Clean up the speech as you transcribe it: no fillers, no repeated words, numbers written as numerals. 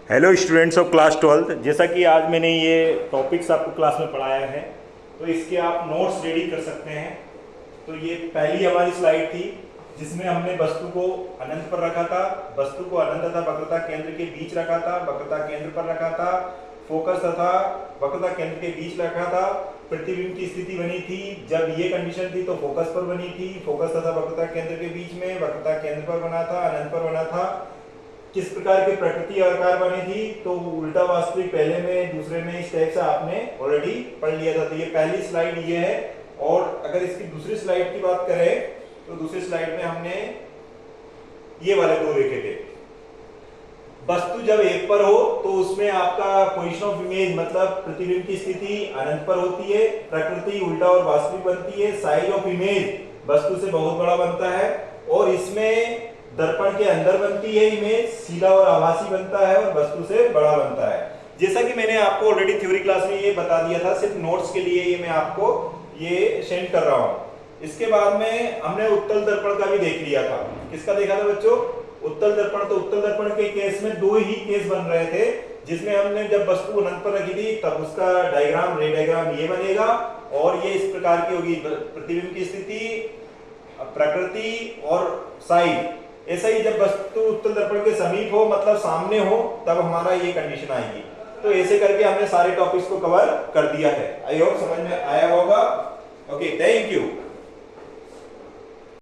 Hello students of class 12। जैसा कि आज मैंने ये टॉपिक्स आपको क्लास में पढ़ाया है, तो इसके आप नोट्स रेडी कर सकते हैं। तो ये पहली हमारी स्लाइड थी जिसमें हमने वस्तु को अनंत पर रखा था, वस्तु को अनंत तथा वक्रता केंद्र के बीच रखा था, वक्रता केंद्र पर रखा था, फोकस तथा वक्रता केंद्र के बीच रखा था। प्रतिबिंब की स्थिति बनी थी, जब ये कंडीशन थी तो फोकस पर बनी थी, फोकस तथा वक्रता केंद्र के बीच में, वक्रता केंद्र पर बना था, अनंत पर बना था। किस प्रकार की प्रकृति आकार बनी थी, तो उल्टा वास्तविक पहले में, दूसरे में इस टाइप से आपने ऑलरेडी पढ़ लिया था। तो ये पहली स्लाइड ये है। और अगर इसकी दूसरी स्लाइड की बात करें तो दूसरी स्लाइड में हमने ये वाले दो लिखे थे। वस्तु जब एक पर हो तो उसमें आपका पोजीशन ऑफ इमेज मतलब प्रतिबिंब की स्थिति अनंत पर होती है, प्रकृति उल्टा और वास्तविक बनती है, साइज ऑफ इमेज वस्तु से बहुत बड़ा बनता है, और इसमें दर्पण के अंदर बनती है इमेज, सीधा और आभासी बनता है और वस्तु से बड़ा बनता है। जैसा कि मैंने आपको ऑलरेडी थ्योरी क्लास में ये बता दिया था, सिर्फ नोट्स के लिए ये मैं आपको ये सेंड कर रहा हूं। इसके बाद में हमने उत्तल दर्पण का भी देख लिया था। किसका देखा था बच्चों? उत्तल दर्पण। तो उत्तल दर्पण के केस में दो ही केस बन रहे थे, जिसमें हमने जब वस्तु अनंत पर रखी थी तब उसका डायग्राम, रे डायग्राम ये बनेगा, और ये इस प्रकार की होगी, प्रतिबिंब की स्थिति, प्रकृति और साइज। ऐसा ही जब वस्तु उत्तल दर्पण के समीप हो मतलब सामने हो, तब हमारा ये कंडीशन आएगी। तो ऐसे करके हमने सारे टॉपिक्स को कवर कर दिया है। आई होप समझ में आया होगा। Okay, thank you.